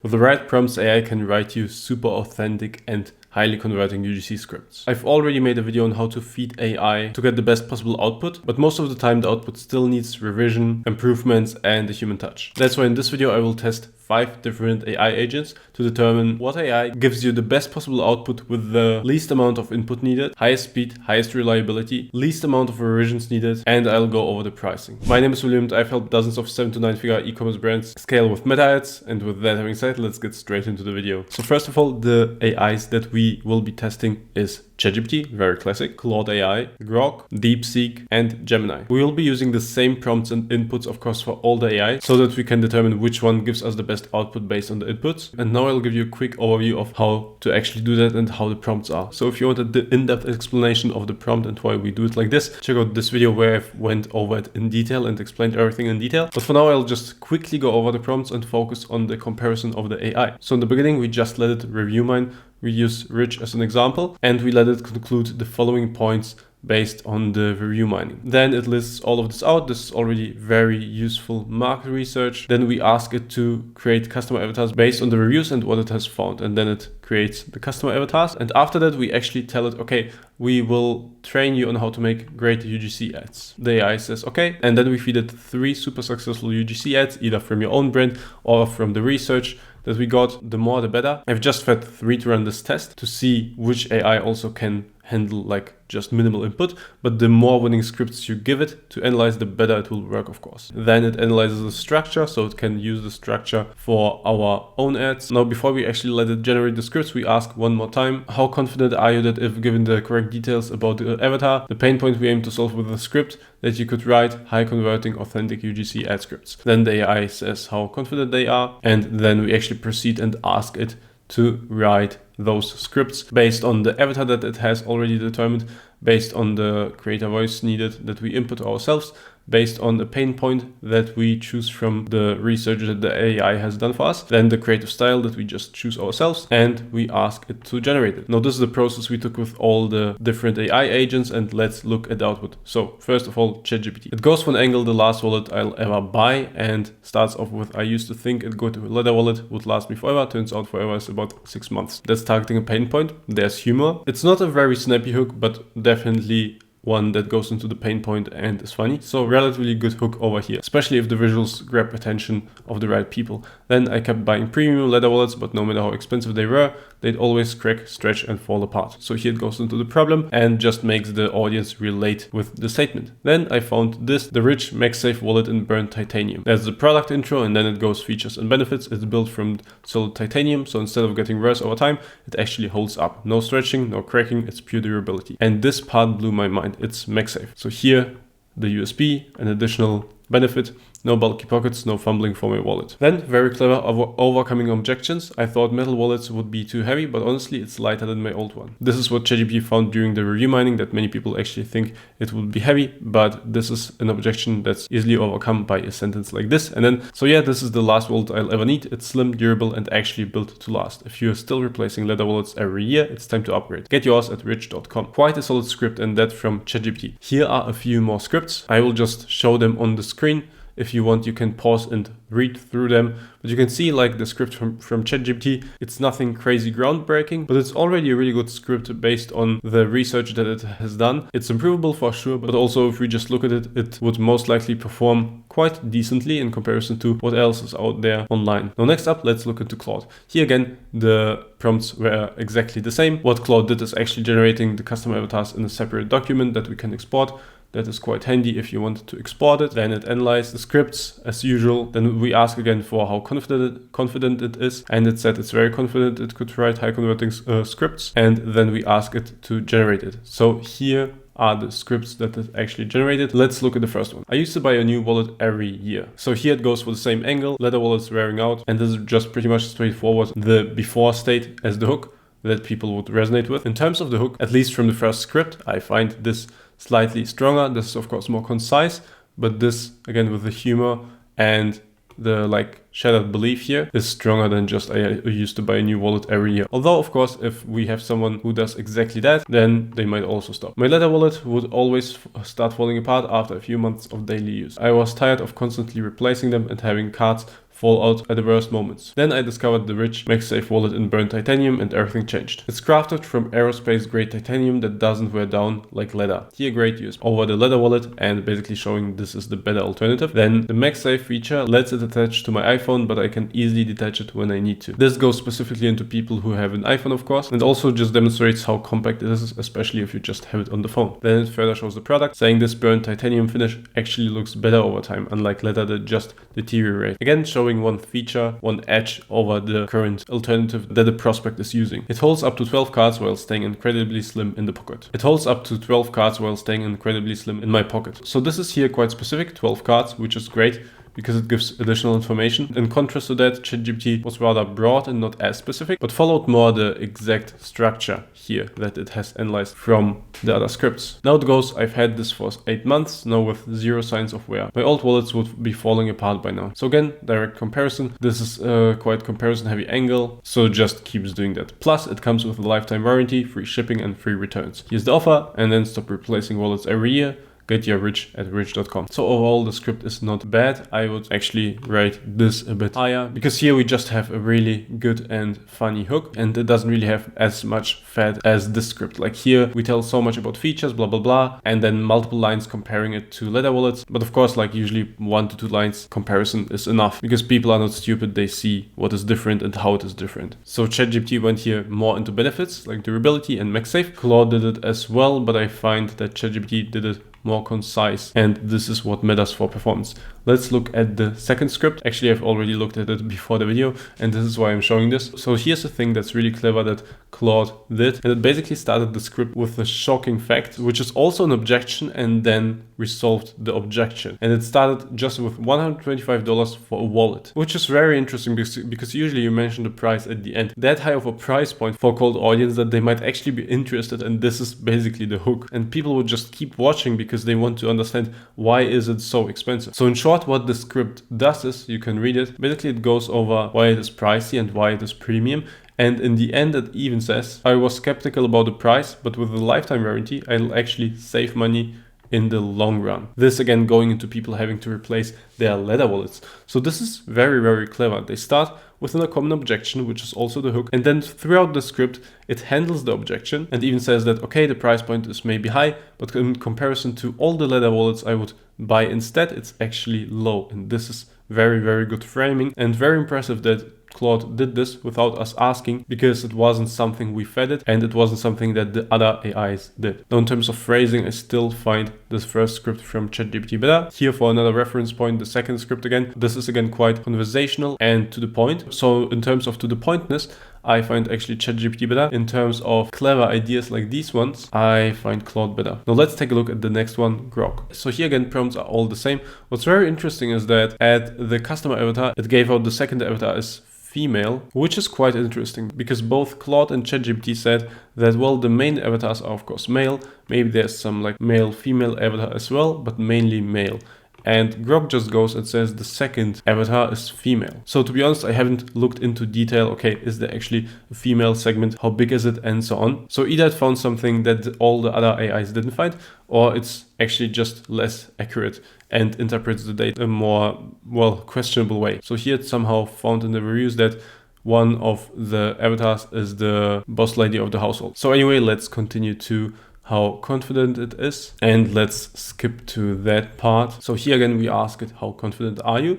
With the right prompts, AI can write you super authentic and highly converting UGC scripts. I've already made a video on how to feed AI to get the best possible output, but most of the time the output still needs revision, improvements, and a human touch. That's why in this video I will test 5 different AI agents to determine what AI gives you the best possible output with the least amount of input needed, highest speed, highest reliability, least amount of revisions needed, and I'll go over the pricing. My name is William and I've helped dozens of 7 to 9 figure e-commerce brands scale with meta ads, and with that having said, let's get straight into the video. So first of all, the AIs that we will be testing is ChatGPT, very classic, Claude AI, Grok, DeepSeek, and Gemini. We will be using the same prompts and inputs, of course, for all the AI so that we can determine which one gives us the best output based on the inputs. And now I'll give you a quick overview of how to actually do that and how the prompts are. So if you want an in-depth explanation of the prompt and why we do it like this, check out this video where I've went over it in detail and explained everything in detail. But for now, I'll just quickly go over the prompts and focus on the comparison of the AI. So in the beginning, we just let it review mine. We use Rich as an example, and we let it conclude the following points based on the review mining. Then it lists all of this out. This is already very useful market research. Then we ask it to create customer avatars based on the reviews and what it has found. And then it creates the customer avatars. And after that, we actually tell it, okay, we will train you on how to make great UGC ads. The AI says, okay. And then we feed it 3 super successful UGC ads, either from your own brand or from the research that we got. The more the better. I've just fed 3 to run this test to see which AI also can handle like just minimal input, but the more winning scripts you give it to analyze, the better it will work, of course. Then it analyzes the structure, so it can use the structure for our own ads. Now, before we actually let it generate the scripts, we ask one more time, how confident are you that if given the correct details about the avatar, the pain point we aim to solve with the script, that you could write high converting authentic UGC ad scripts? Then the AI says how confident they are, and then we actually proceed and ask it to write those scripts based on the avatar that it has already determined, based on the creator voice needed that we input ourselves, based on the pain point that we choose from the research that the AI has done for us, then the creative style that we just choose ourselves, and we ask it to generate it. Now, this is the process we took with all the different AI agents, and let's look at the output. So first of all, ChatGPT. It goes for an angle, the last wallet I'll ever buy, and starts off with, I used to think it go to a leather wallet would last me forever. Turns out forever is about 6 months. That's targeting a pain point. There's humor. It's not a very snappy hook, but definitely one that goes into the pain point and is funny. So relatively good hook over here, especially if the visuals grab attention of the right people. Then I kept buying premium leather wallets, but no matter how expensive they were, they'd always crack, stretch, and fall apart. So here it goes into the problem and just makes the audience relate with the statement. Then I found this, the Rich MagSafe wallet in burnt titanium. That's the product intro, and then it goes features and benefits. It's built from solid titanium, so instead of getting worse over time, it actually holds up. No stretching, no cracking, it's pure durability. And this part blew my mind. It's MagSafe. So here, the USB, an additional benefit, no bulky pockets, no fumbling for my wallet. Then, very clever overcoming objections. I thought metal wallets would be too heavy, but honestly, it's lighter than my old one. This is what ChatGPT found during the review mining, that many people actually think it would be heavy, but this is an objection that's easily overcome by a sentence like this. And then, so yeah, this is the last wallet I'll ever need. It's slim, durable, and actually built to last. If you're still replacing leather wallets every year, it's time to upgrade. Get yours at rich.com. Quite a solid script, and that from ChatGPT. Here are a few more scripts. I will just show them on the screen. If you want, you can pause and read through them. But you can see like the script from ChatGPT, it's nothing crazy groundbreaking, but it's already a really good script based on the research that it has done. It's improvable for sure, but also if we just look at it, it would most likely perform quite decently in comparison to what else is out there online. Now, next up, let's look into Claude. Here again, the prompts were exactly the same. What Claude did is actually generating the custom avatars in a separate document that we can export. That is quite handy if you want to export it. Then it analyzes the scripts as usual. Then we ask again for how confident it is. And it said it's very confident it could write high converting scripts. And then we ask it to generate it. So here are the scripts that it actually generated. Let's look at the first one. I used to buy a new wallet every year. So here it goes for the same angle. Leather wallets wearing out. And this is just pretty much straightforward. The before state as the hook that people would resonate with. In terms of the hook, at least from the first script, I find this slightly stronger. This is of course more concise, but this again with the humor and the like shattered belief here is stronger than just I used to buy a new wallet every year. Although of course, if we have someone who does exactly that, then they might also stop. My leather wallet would always start falling apart after a few months of daily use. I was tired of constantly replacing them and having cards fall out at the worst moments. Then I discovered the rich MagSafe wallet in burnt titanium and everything changed. It's crafted from aerospace grade titanium that doesn't wear down like leather. Here great use over the leather wallet and basically showing this is the better alternative. Then the MagSafe feature lets it attach to my iPhone, but I can easily detach it when I need to. This goes specifically into people who have an iPhone, of course, and also just demonstrates how compact it is, especially if you just have it on the phone. Then it further shows the product, saying this burnt titanium finish actually looks better over time, unlike leather that just deteriorates. Again, showing one feature, one edge over the current alternative that the prospect is using. It holds up to 12 cards while staying incredibly slim in the pocket. It holds up to 12 cards while staying incredibly slim in my pocket. So this is here quite specific, 12 cards, which is great, because it gives additional information. In contrast to that, ChatGPT was rather broad and not as specific, but followed more the exact structure here that it has analyzed from the other scripts. Now it goes, I've had this for 8 months, now with zero signs of wear. My old wallets would be falling apart by now. So again, direct comparison. This is a quite comparison heavy angle, so it just keeps doing that. Plus it comes with a lifetime warranty, free shipping and free returns. Here's the offer, and then stop replacing wallets every year. Get your rich at rich.com. So overall the script is not bad. I would actually rate this a bit higher because here we just have a really good and funny hook, and it doesn't really have as much fat as this script. Like here we tell so much about features, blah blah blah, and then multiple lines comparing it to leather wallets. But of course, like usually 1 to 2 lines comparison is enough because people are not stupid. They see what is different and how it is different. So ChatGPT went here more into benefits like durability and MagSafe. Claude did it as well, but I find that ChatGPT did it more concise, and this is what matters for performance. Let's look at the second script. Actually, I've already looked at it before the video, and this is why I'm showing this. So here's the thing that's really clever that Claude did, and it basically started the script with a shocking fact, which is also an objection, and then resolved the objection. And it started just with $125 for a wallet, which is very interesting because usually you mention the price at the end. That high of a price point for a cold audience that they might actually be interested, and this is basically the hook. And people would just keep watching because they want to understand why is it so expensive. So in short, what the script does is, you can read it, basically it goes over why it is pricey and why it is premium. And in the end, it even says, I was skeptical about the price, but with the lifetime warranty, I'll actually save money in the long run. This again going into people having to replace their leather wallets. So this is very, very clever. They start with a common objection, which is also the hook. And then throughout the script, it handles the objection and even says that, okay, the price point is maybe high, but in comparison to all the leather wallets I would buy instead, it's actually low. And this is very, very good framing and very impressive that Claude did this without us asking, because it wasn't something we fed it and it wasn't something that the other AIs did. Now in terms of phrasing, I still find this first script from ChatGPT better. Here for another reference point, the second script again. This is again quite conversational and to the point. So in terms of to the pointness, I find actually ChatGPT better. In terms of clever ideas like these ones, I find Claude better. Now let's take a look at the next one, Grok. So here again, prompts are all the same. What's very interesting is that at the customer avatar, it gave out the second avatar as female, which is quite interesting because both Claude and ChatGPT said that, well, the main avatars are of course male. Maybe there's some like male female avatar as well, but mainly male. And Grok just goes and says the second avatar is female. So to be honest, I haven't looked into detail. Okay, is there actually a female segment? How big is it? And so on. So either it found something that all the other AIs didn't find, or it's actually just less accurate and interprets the data in a more, well, questionable way. So here it's somehow found in the reviews that one of the avatars is the boss lady of the household. So anyway, let's continue to how confident it is, and let's skip to that part. So here again, we ask it, how confident are you?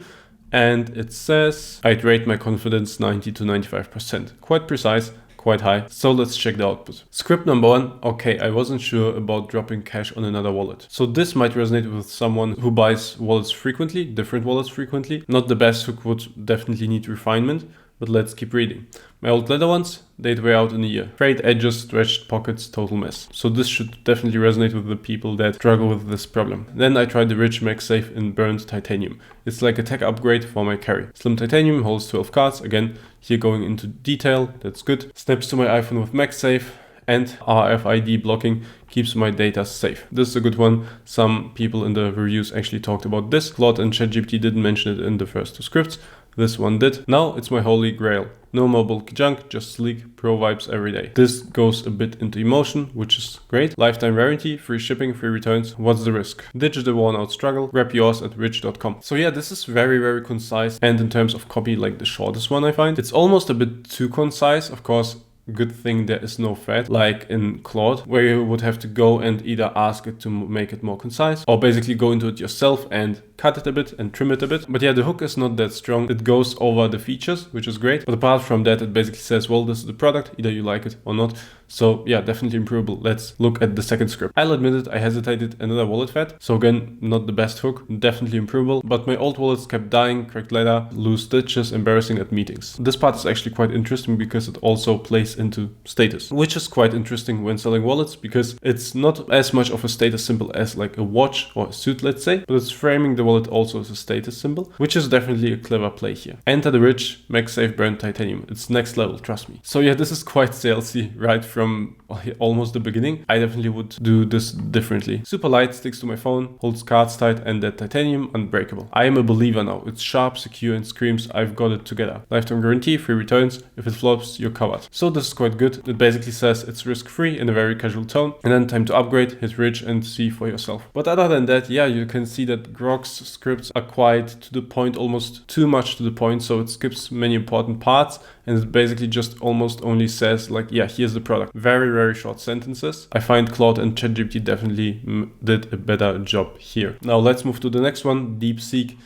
And it says, I'd rate my confidence 90 to 95%. Quite precise, quite high. So let's check the output. Script number 1. Okay, I wasn't sure about dropping cash on another wallet. So this might resonate with someone who buys wallets frequently, different wallets frequently. Not the best hook, would definitely need refinement. But let's keep reading. My old leather ones, they'd wear out in a year. Frayed edges, stretched pockets, total mess. So this should definitely resonate with the people that struggle with this problem. Then I tried the rich MagSafe in burnt titanium. It's like a tech upgrade for my carry. Slim titanium holds 12 cards. Again, here going into detail, that's good. Snaps to my iPhone with MagSafe, and RFID blocking keeps my data safe. This is a good one. Some people in the reviews actually talked about this. Claude and ChatGPT didn't mention it in the first two scripts. this one did. Now it's my holy grail. No more bulky junk, just sleek pro vibes every day. This goes a bit into emotion, which is great. Lifetime warranty, free shipping, free returns. What's the risk? Ditch the worn out struggle. Grab yours at rich.com. So yeah, this is very, very concise. And in terms of copy, like the shortest one I find. It's almost a bit too concise. Of course, good thing there is no thread like in Claude, where you would have to go and either ask it to make it more concise or basically go into it yourself and cut it a bit and trim it a bit. But yeah, the hook is not that strong. It goes over the features, which is great. But apart from that, it basically says, well, this is the product, either you like it or not. So yeah, definitely improvable. Let's look at the second script. I'll admit it, I hesitated, another wallet fat. So again, not the best hook, definitely improvable. But my old wallets kept dying, cracked leather, loose stitches, embarrassing at meetings. This part is actually quite interesting because it also plays into status, which is quite interesting when selling wallets because it's not as much of a status symbol as like a watch or a suit, let's say, but it's framing the wallet also as a status symbol, which is definitely a clever play here. Enter the rich, MagSafe burnt titanium. It's next level, trust me. So yeah, this is quite salesy right from almost the beginning. I definitely would do this differently. Super light, sticks to my phone, holds cards tight, and that titanium unbreakable. I am a believer now. It's sharp, secure, and screams, I've got it together. Lifetime guarantee, free returns. If it flops, you're covered. So this is quite good. It basically says it's risk-free in a very casual tone, and then time to upgrade, hit rich, and see for yourself. But other than that, yeah, you can see that Grok's scripts are quite to the point, almost too much to the point, so it skips many important parts, and it basically just almost only says like, yeah, here's the product. Very, very short sentences. I find Claude and ChatGPT definitely did a better job here. Now let's move to the next one, DeepSeek.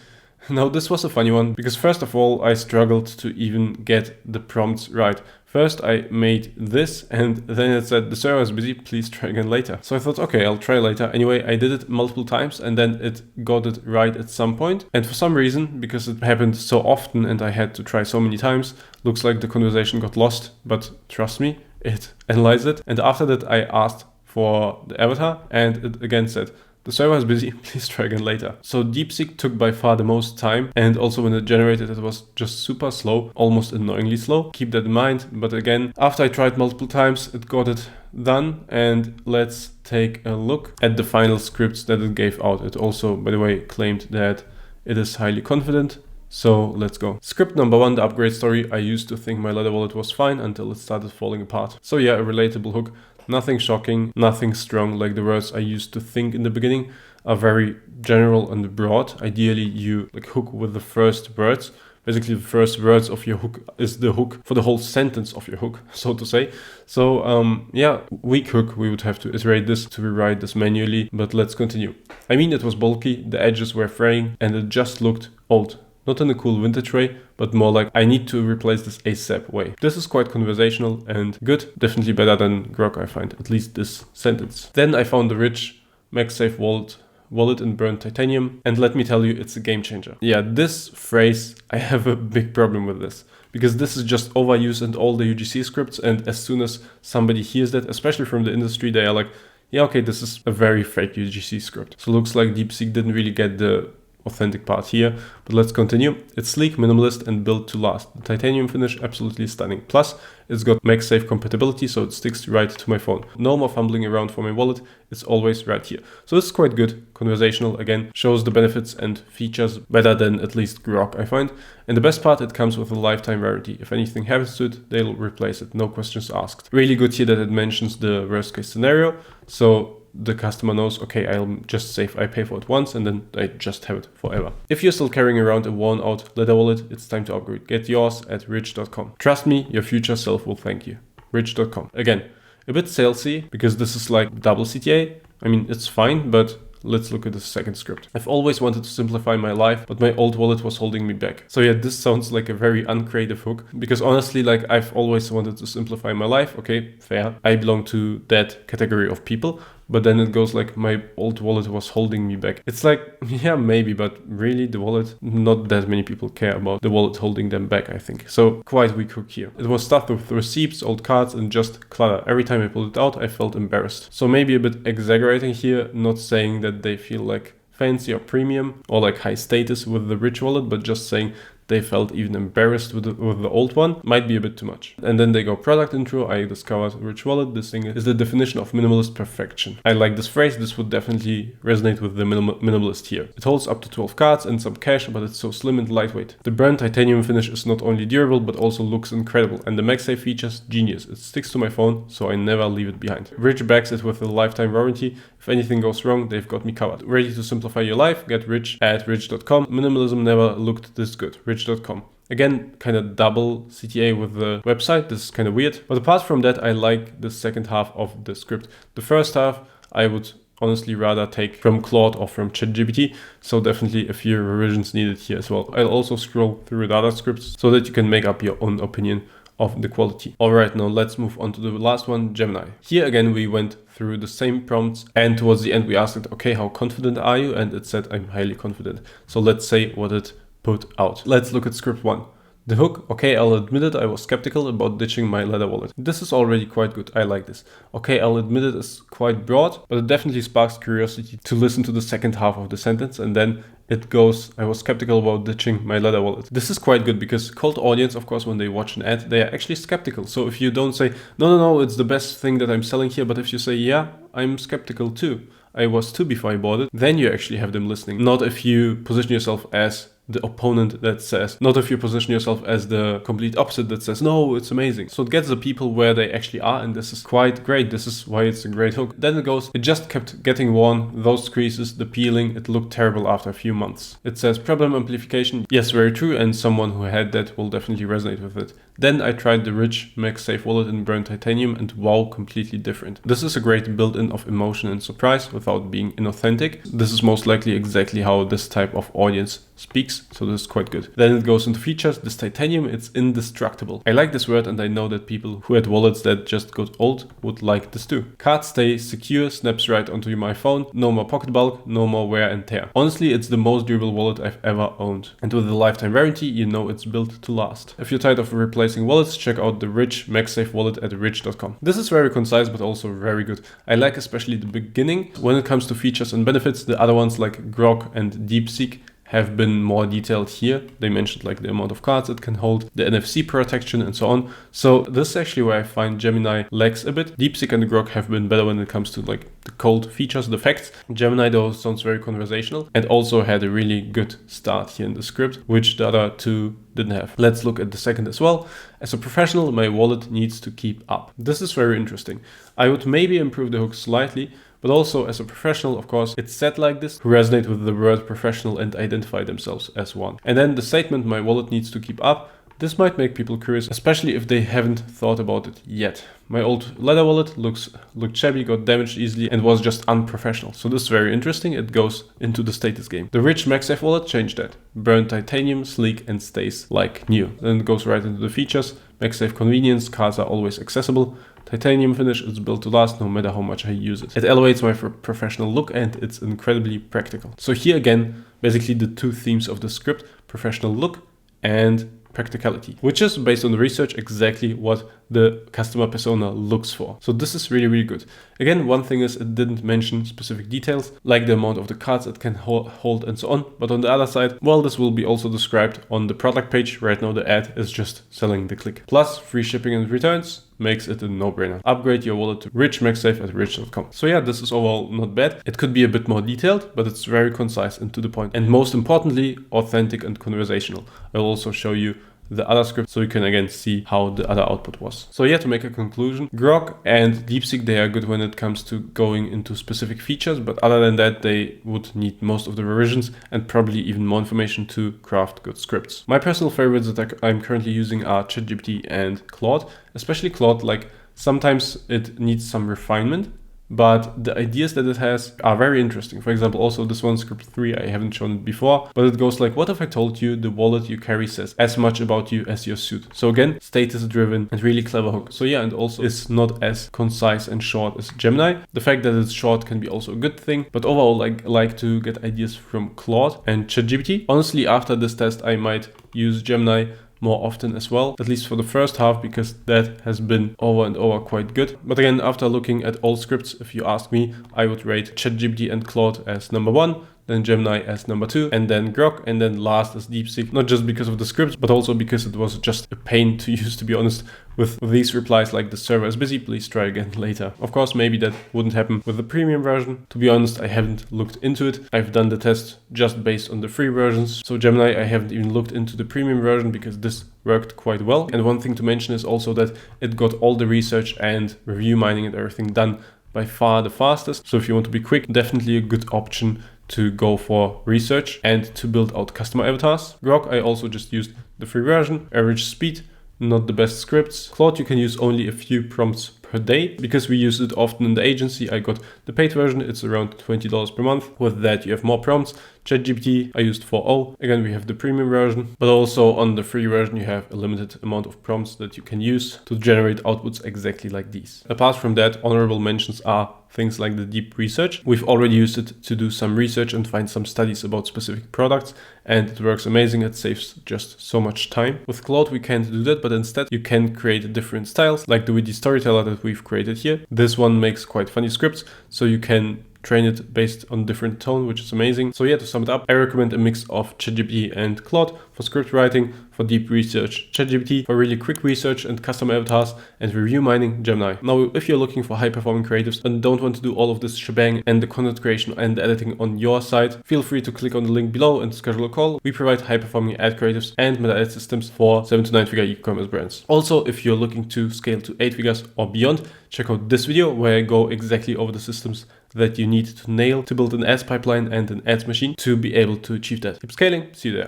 Now this was a funny one because first of all, I struggled to even get the prompts right. First I made this and then it said the server is busy, please try again later. So I thought, okay, I'll try later. Anyway, I did it multiple times and then it got it right at some point. And for some reason, because it happened so often and I had to try so many times, looks like the conversation got lost, but trust me, it analyzed it. And after that I asked for the avatar and it again said, the server is busy, please try again later. So DeepSeek took by far the most time, and also when it generated it was just super slow, almost annoyingly slow. Keep that in mind, but again, after I tried multiple times, it got it done, and let's take a look at the final scripts that it gave out. It also, by the way, claimed that it is highly confident. So let's go. Script number 1, the upgrade story. I used to think my leather wallet was fine until it started falling apart. So yeah, a relatable hook. Nothing shocking, nothing strong, like the words I used to think in the beginning are very general and broad. Ideally, you like hook with the first words. Basically, the first words of your hook is the hook for the whole sentence of your hook, so to say. So yeah, weak hook, we would have to iterate this to rewrite this manually, but let's continue. I mean, it was bulky, the edges were fraying, and it just looked old. Not in a cool vintage way, but more like I need to replace this ASAP way. This is quite conversational and good, definitely better than Grok I find, at least this sentence. Then I found the rich MagSafe wallet in burnt titanium, and let me tell you, it's a game changer. Yeah, this phrase, I have a big problem with this, because this is just overused in all the UGC scripts, and as soon as somebody hears that, especially from the industry, they are like, yeah, okay, this is a very fake UGC script. So it looks like DeepSeek didn't really get the authentic part here, but let's continue. It's sleek, minimalist, and built to last. The titanium finish, absolutely stunning. Plus, it's got MagSafe compatibility, so it sticks right to my phone. No more fumbling around for my wallet, it's always right here. So this is quite good, conversational, again, shows the benefits and features better than at least Grok, I find. And the best part, it comes with a lifetime warranty. If anything happens to it, they'll replace it, no questions asked. Really good here that it mentions the worst case scenario, so the customer knows, okay, I'll just save, I pay for it once and then I just have it forever. If you're still carrying around a worn out leather wallet, it's time to upgrade. Get yours at rich.com. Trust me, your future self will thank you. Rich.com. Again, a bit salesy because this is like double CTA. I mean, it's fine, but let's look at the second script. I've always wanted to simplify my life, but my old wallet was holding me back. So yeah, this sounds like a very uncreative hook because honestly, like I've always wanted to simplify my life. Okay, fair. I belong to that category of people. But then it goes like my old wallet was holding me back. It's like, yeah, maybe, but really the wallet, not that many people care about the wallet holding them back, I think. So quite weak hook here. It was stuffed with receipts, old cards, and just clutter. Every time I pulled it out, I felt embarrassed. So maybe a bit exaggerating here, not saying that they feel like fancy or premium or like high status with the rich wallet, but just saying they felt even embarrassed with the old one, might be a bit too much. And then they go product intro. I discovered Rich Wallet. This thing is the definition of minimalist perfection. I like this phrase. This would definitely resonate with the minimalist here. It holds up to 12 cards and some cash, but it's so slim and lightweight. The burnt titanium finish is not only durable, but also looks incredible. And the MagSafe features, genius. It sticks to my phone, so I never leave it behind. Rich backs it with a lifetime warranty. If anything goes wrong, they've got me covered. Ready to simplify your life? Get Rich at Rich.com. Minimalism never looked this good. Rich.com. Again, kind of double CTA with the website. This is kind of weird. But apart from that, I like the second half of the script. The first half, I would honestly rather take from Claude or from ChatGPT. So definitely a few revisions needed here as well. I'll also scroll through the other scripts so that you can make up your own opinion of the quality. All right, now let's move on to the last one, Gemini. Here again, we went through the same prompts, and towards the end we asked it, okay, how confident are you? And it said, I'm highly confident. So let's say what it put out. Let's look at script 1. The hook, okay, I'll admit it, I was skeptical about ditching my leather wallet. This is already quite good, I like this. Okay, I'll admit it is quite broad, but it definitely sparks curiosity to listen to the second half of the sentence, and then it goes, I was skeptical about ditching my leather wallet. This is quite good because cold audience, of course, when they watch an ad, they are actually skeptical. So if you don't say, no, it's the best thing that I'm selling here, but if you say, yeah, I'm skeptical too, I was too before I bought it, then you actually have them listening. Not if you position yourself as the opponent that says, not if you position yourself as the complete opposite that says, no, it's amazing. So it gets the people where they actually are, and this is quite great. This is why it's a great hook. Then it goes, it just kept getting worn, those creases, the peeling, it looked terrible after a few months. It says problem amplification. Yes, very true, and someone who had that will definitely resonate with it. Then I tried the Rich MagSafe wallet in burnt titanium, and wow, completely different. This is a great build-in of emotion and surprise without being inauthentic. This is most likely exactly how this type of audience speaks, so this is quite good. Then it goes into features. This titanium, it's indestructible. I like this word, and I know that people who had wallets that just got old would like this too. Cards stay secure, snaps right onto my phone, no more pocket bulk, no more wear and tear. Honestly, it's the most durable wallet I've ever owned. And with a lifetime warranty, you know it's built to last. If you're tired of replacing wallets, check out the Rich MagSafe wallet at Rich.com. This is very concise, but also very good. I like especially the beginning. When it comes to features and benefits, the other ones like Grok and DeepSeek have been more detailed here. They mentioned like the amount of cards it can hold, the NFC protection and so on. So this is actually where I find Gemini lacks a bit. DeepSeek and Grok have been better when it comes to like the cold features, the facts. Gemini though sounds very conversational and also had a really good start here in the script, which the other two didn't have. Let's look at the second as well. As a professional, my wallet needs to keep up. This is very interesting. I would maybe improve the hook slightly, but also as a professional, of course, it's said like this, who resonate with the word professional and identify themselves as one. And then the statement, my wallet needs to keep up, this might make people curious, especially if they haven't thought about it yet. My old leather wallet looked shabby, got damaged easily, and was just unprofessional. So this is very interesting. It goes into the status game. The Rich MagSafe wallet changed that. Burnt titanium, sleek, and stays like new. Then it goes right into the features. MagSafe convenience, cards are always accessible. Titanium finish, it's built to last no matter how much I use it. It elevates my professional look and it's incredibly practical. So here again, basically the two themes of the script, professional look and practicality, which is based on the research exactly what the customer persona looks for. So this is really, really good. Again, one thing is it didn't mention specific details like the amount of the cards it can hold and so on. But on the other side, well, this will be also described on the product page. Right now, the ad is just selling the click. Plus free shipping and returns makes it a no-brainer. Upgrade your wallet to Rich MagSafe at Rich.com. So yeah, this is overall not bad. It could be a bit more detailed, but it's very concise and to the point. And most importantly, authentic and conversational. I'll also show you the other script so you can again see how the other output was. So yeah, to make a conclusion, Grok and DeepSeek, they are good when it comes to going into specific features, but other than that, they would need most of the revisions and probably even more information to craft good scripts. My personal favorites that I'm currently using are ChatGPT and Claude, especially Claude. Like sometimes it needs some refinement, but the ideas that it has are very interesting. For example, also this one, script 3, I haven't shown it before, but it goes like, what if I told you the wallet you carry says as much about you as your suit? So again, status driven and really clever hook. So yeah, and also it's not as concise and short as Gemini. The fact that it's short can be also a good thing, but overall, I like to get ideas from Claude and ChatGPT. Honestly, after this test, I might use Gemini more often as well, at least for the first half, because that has been over and over quite good. But again, after looking at all scripts, if you ask me, I would rate ChatGPT and Claude as number 1, then Gemini as number 2, and then Grok, and then last as DeepSeek, not just because of the scripts, but also because it was just a pain to use, to be honest, with these replies like the server is busy, please try again later. Of course, maybe that wouldn't happen with the premium version. To be honest, I haven't looked into it. I've done the test just based on the free versions. So Gemini, I haven't even looked into the premium version because this worked quite well. And one thing to mention is also that it got all the research and review mining and everything done by far the fastest. So if you want to be quick, definitely a good option to go for research and to build out customer avatars. Grok, I also just used the free version. Average speed, not the best scripts. Claude, you can use only a few prompts per day. Because we use it often in the agency, I got the paid version. It's around $20 per month. With that, you have more prompts. ChatGPT, I used 4.0. Again, we have the premium version, but also on the free version, you have a limited amount of prompts that you can use to generate outputs exactly like these. Apart from that, honorable mentions are things like the deep research. We've already used it to do some research and find some studies about specific products, and it works amazing. It saves just so much time. With Claude, we can't do that, but instead you can create different styles, like the witty storyteller that we've created here. This one makes quite funny scripts, so you can train it based on different tone, which is amazing. So yeah, to sum it up, I recommend a mix of ChatGPT and Claude for script writing, for deep research, ChatGPT for really quick research and custom avatars, and review mining, Gemini. Now, if you're looking for high-performing creatives and don't want to do all of this shebang and the content creation and editing on your side, feel free to click on the link below and schedule a call. We provide high-performing ad creatives and meta ad systems for 7 to 9 figure e-commerce brands. Also, if you're looking to scale to 8 figures or beyond, check out this video where I go exactly over the systems that you need to nail to build an ads pipeline and an ads machine to be able to achieve that. Keep scaling. See you there.